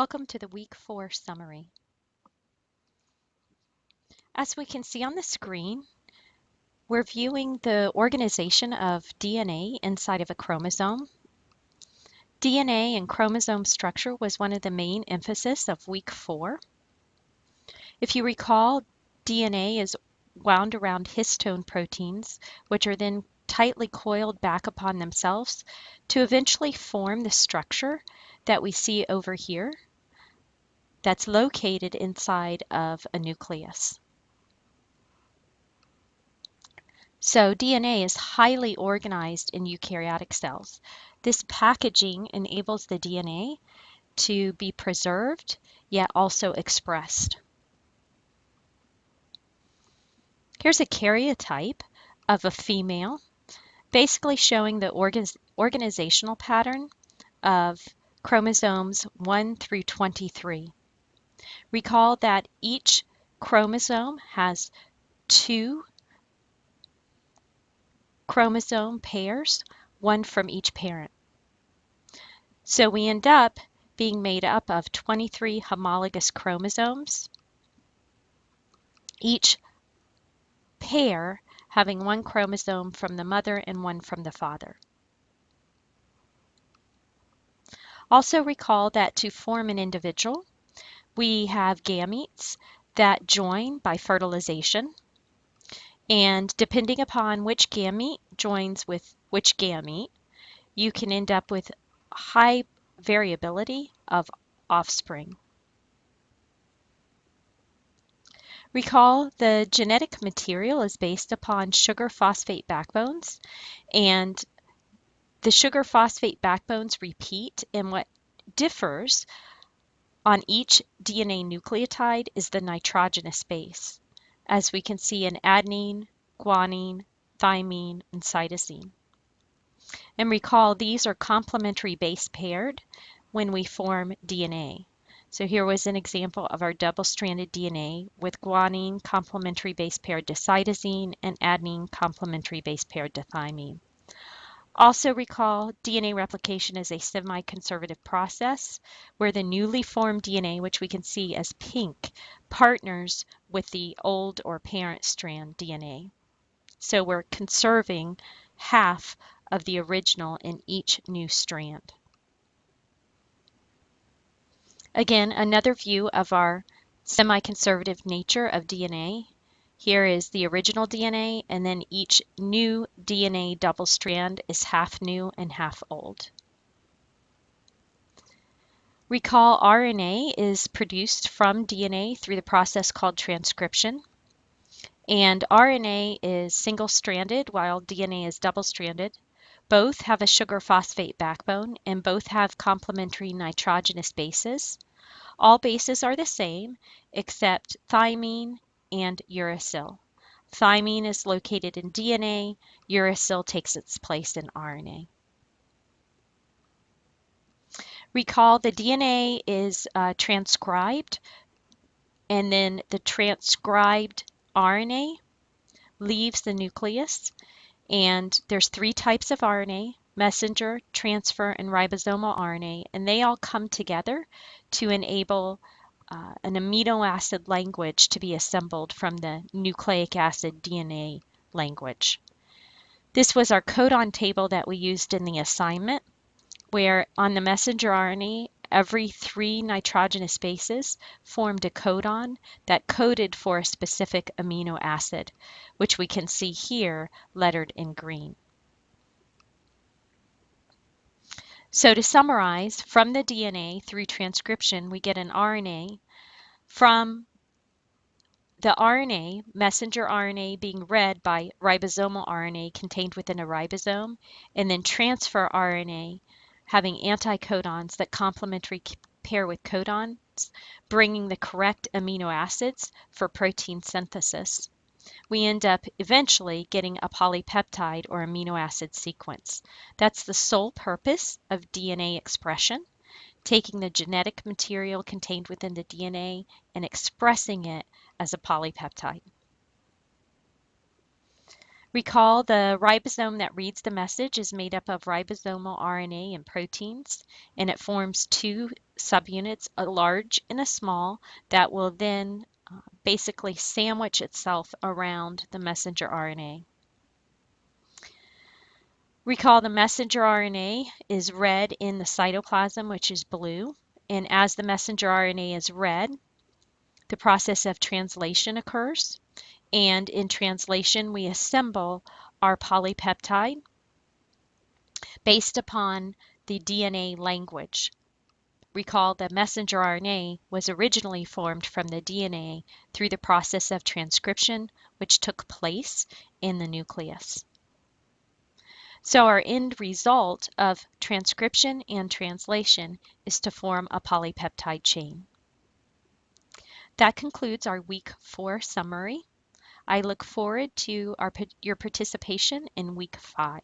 Welcome to the Week 4 summary. As we can see on the screen, we're viewing the organization of DNA inside of a chromosome. DNA and chromosome structure was one of the main emphasis of Week 4. If you recall, DNA is wound around histone proteins, which are then tightly coiled back upon themselves to eventually form the structure that we see over here that's located inside of a nucleus. So DNA is highly organized in eukaryotic cells. This packaging enables the DNA to be preserved, yet also expressed. Here's a karyotype of a female, basically showing the organizational pattern of chromosomes 1 through 23. Recall that each chromosome has 2 chromosome pairs, one from each parent. So we end up being made up of 23 homologous chromosomes, each pair having one chromosome from the mother and one from the father. Also recall that to form an individual, we have gametes that join by fertilization, and depending upon which gamete joins with which gamete, you can end up with high variability of offspring. Recall the genetic material is based upon sugar phosphate backbones, and the sugar phosphate backbones repeat, and what differs on each DNA nucleotide is the nitrogenous base, as we can see in adenine, guanine, thymine, and cytosine. And recall these are complementary base paired when we form DNA. So here was an example of our double-stranded DNA with guanine complementary base paired to cytosine and adenine complementary base paired to thymine. Also recall DNA replication is a semi-conservative process where the newly formed DNA, which we can see as pink, partners with the old or parent strand DNA. So we're conserving half of the original in each new strand. Again, another view of our semi-conservative nature of DNA. Here is the original DNA, and then each new DNA double strand is half new and half old. Recall RNA is produced from DNA through the process called transcription. And RNA is single-stranded while DNA is double-stranded. Both have a sugar phosphate backbone and both have complementary nitrogenous bases. All bases are the same except thymine and uracil. Thymine is located in DNA, uracil takes its place in RNA. Recall the DNA is transcribed, and then the transcribed RNA leaves the nucleus, and there's 3 types of RNA: messenger, transfer, and ribosomal RNA, and they all come together to enable an amino acid language to be assembled from the nucleic acid DNA language. This was our codon table that we used in the assignment, where on the messenger RNA, every 3 nitrogenous bases formed a codon that coded for a specific amino acid, which we can see here lettered in green. So to summarize, from the DNA through transcription, we get an RNA. From the RNA, messenger RNA being read by ribosomal RNA contained within a ribosome, and then transfer RNA having anticodons that complementary pair with codons, bringing the correct amino acids for protein synthesis. We end up eventually getting a polypeptide or amino acid sequence. That's the sole purpose of DNA expression, taking the genetic material contained within the DNA and expressing it as a polypeptide. Recall the ribosome that reads the message is made up of ribosomal RNA and proteins, and it forms two subunits, a large and a small, that will then basically sandwich itself around the messenger RNA. Recall the messenger RNA is read in the cytoplasm, which is blue, and as the messenger RNA is read, the process of translation occurs. And in translation, we assemble our polypeptide based upon the DNA language. Recall that messenger RNA was originally formed from the DNA through the process of transcription, which took place in the nucleus. So our end result of transcription and translation is to form a polypeptide chain. That concludes our week 4 summary. I look forward to your participation in week 5.